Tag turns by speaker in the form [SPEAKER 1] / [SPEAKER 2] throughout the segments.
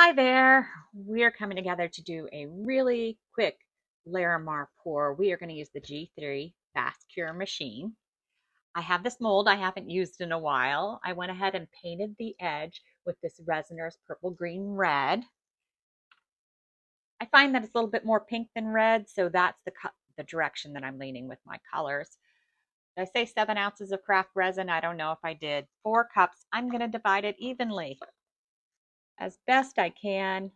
[SPEAKER 1] Hi there. We're coming together to do a really quick Larimar pour. We are going to use the G3 Fast Cure machine. I have this mold I haven't used in a while. I went ahead and painted the edge with this Resiner's purple, green, red. I find that it's a little bit more pink than red, so that's the direction that I'm leaning with my colors. Did I say 7 ounces of craft resin? I don't know if I did. 4 cups. I'm going to divide it evenly as best I can.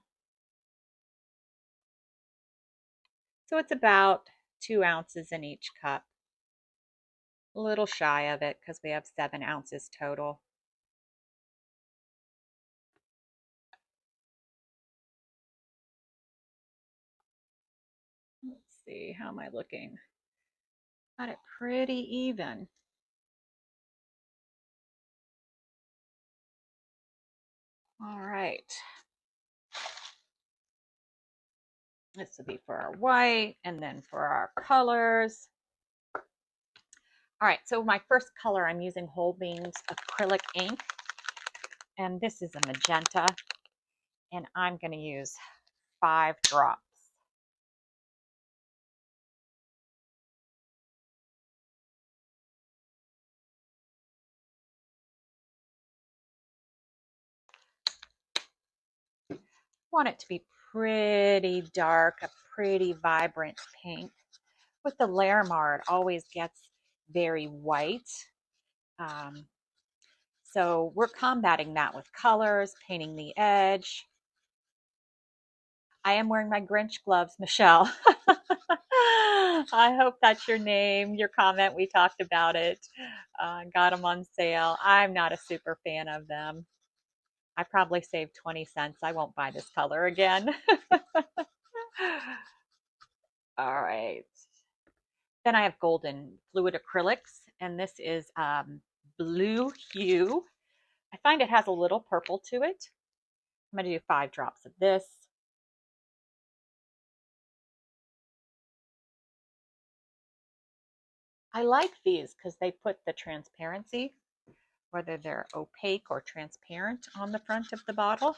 [SPEAKER 1] So it's about 2 ounces in each cup. A little shy of it because we have 7 ounces total. Let's see, how am I looking? Got it pretty even. All right. This will be for our white and then for our colors. All right, so my first color, I'm using Holbein's acrylic ink. And this is a magenta. And I'm going to use 5 drops. Want it to be pretty dark, a pretty vibrant pink. With the Larimar, it always gets very white. So we're combating that with colors, painting the edge. I am wearing my Grinch gloves, Michelle. I hope that's your name, your comment. We talked about it. Got them on sale. I'm not a super fan of them. I probably saved 20 cents. I won't buy this color again. All right. Then I have golden fluid acrylics, and this is blue hue. I find it has a little purple to it. I'm going to do 5 drops of this. I like these because they put the transparency, whether they're opaque or transparent, on the front of the bottle.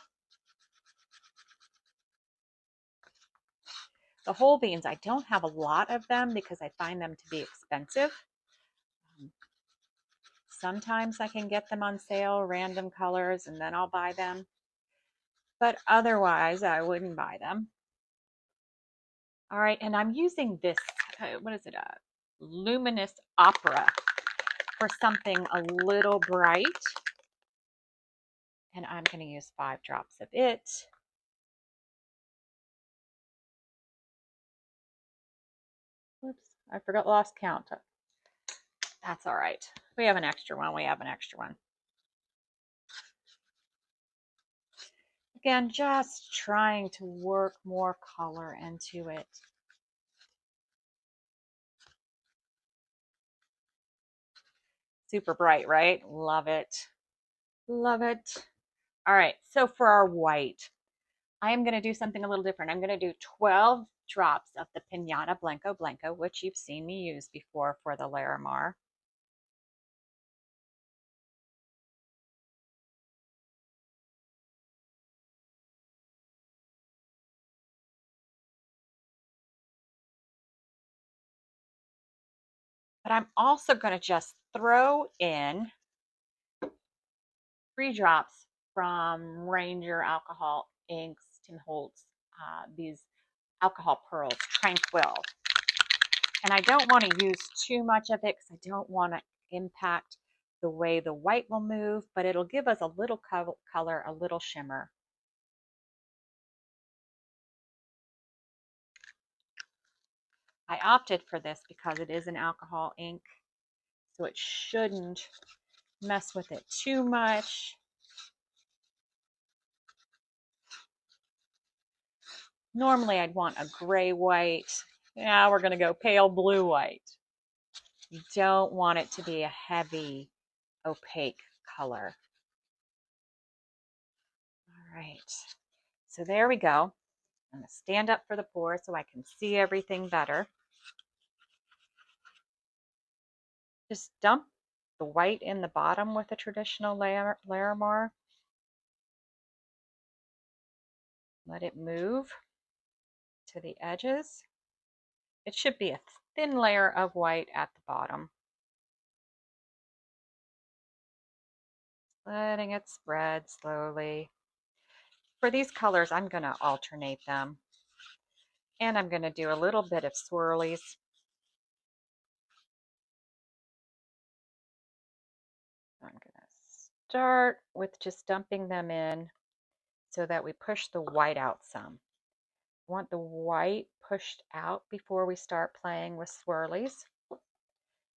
[SPEAKER 1] The Holbeins, I don't have a lot of them because I find them to be expensive. Sometimes I can get them on sale, random colors, and then I'll buy them. But otherwise, I wouldn't buy them. All right, and I'm using this, what is it, Luminous Opera for something a little bright. And I'm going to use 5 drops of it. Whoops, I forgot, lost count. That's all right. We have an extra one. We have an extra one. Again, just trying to work more color into it. Super bright, right? Love it. Love it. All right, so for our white, I am going to do something a little different. I'm going to do 12 drops of the Pinata Blanco Blanco, which you've seen me use before for the Larimar. But I'm also going to just throw in 3 drops from Ranger Alcohol Inks, Tim Holtz, these alcohol pearls, Tranquil. And I don't want to use too much of it because I don't want to impact the way the white will move, but it'll give us a little color, a little shimmer. I opted for this because it is an alcohol ink, so it shouldn't mess with it too much. Normally I'd want a gray white. Now we're going to go pale blue white. You don't want it to be a heavy, opaque color. All right, so there we go. I'm going to stand up for the pour so I can see everything better. Just dump the white in the bottom with a traditional Larimar. Let it move to the edges. It should be a thin layer of white at the bottom. Letting it spread slowly. For these colors, I'm going to alternate them. And I'm going to do a little bit of swirlies. I'm going to start with just dumping them in so that we push the white out some. I want the white pushed out before we start playing with swirlies.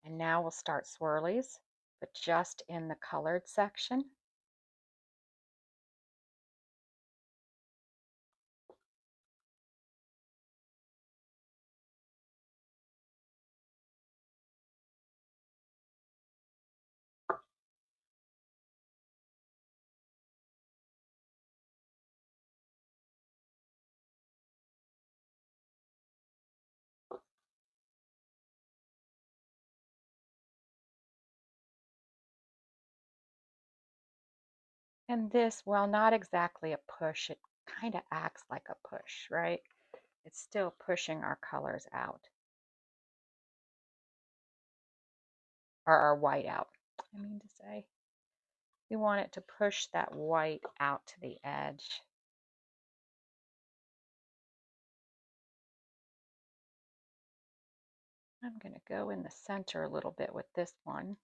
[SPEAKER 1] And now we'll start swirlies, but just in the colored section. And this, while not exactly a push, it kind of acts like a push, right? It's still pushing our colors out, or our white out, I mean to say. We want it to push that white out to the edge. I'm going to go in the center a little bit with this one.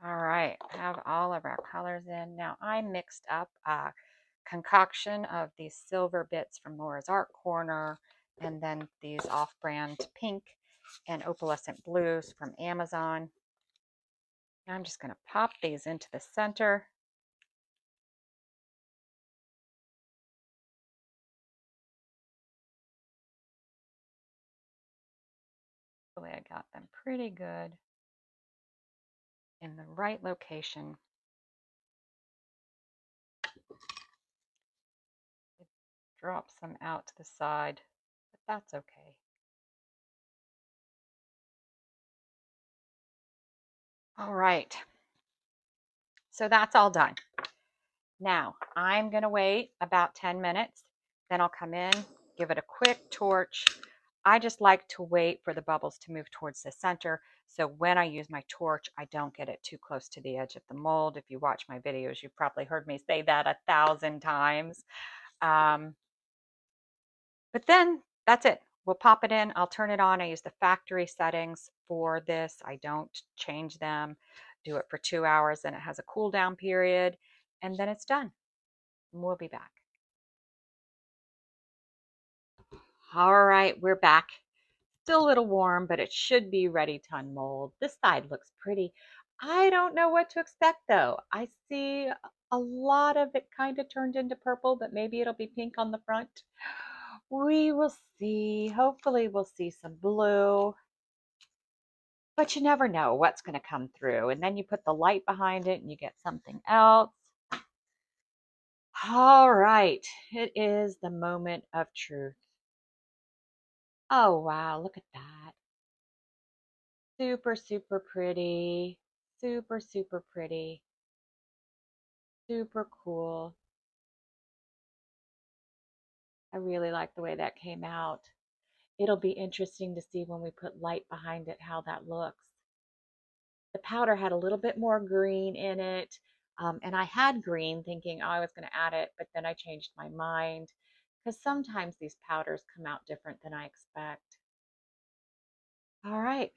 [SPEAKER 1] All right, have all of our colors in. Now I mixed up a concoction of these silver bits from Laura's Art Corner, and then these off-brand pink and opalescent blues from Amazon. I'm just going to pop these into the center. Hopefully I got them pretty good in the right location. It drops them out to the side, but that's okay. All right, so that's all done. Now I'm going to wait about 10 minutes, then I'll come in, give it a quick torch. I just like to wait for the bubbles to move towards the center, so when I use my torch, I don't get it too close to the edge of the mold. If you watch my videos, you've probably heard me say that 1,000 times. But then that's it. We'll pop it in. I'll turn it on. I use the factory settings for this. I don't change them. Do it for 2 hours, then it has a cool down period, and then it's done. We'll be back. All right, we're back. Still a little warm, but it should be ready to unmold. This side looks pretty. I don't know what to expect though. I see a lot of it kind of turned into purple, but maybe it'll be pink on the front. We will see. Hopefully we'll see some blue, but you never know what's going to come through. And then you put the light behind it and you get something else. All right, it is the moment of truth. Oh, wow, look at that. Super, super pretty. Super, super pretty. Super cool. I really like the way that came out. It'll be interesting to see when we put light behind it how that looks. The powder had a little bit more green in it. And I had green thinking, oh, I was going to add it, but then I changed my mind because sometimes these powders come out different than I expect. All right,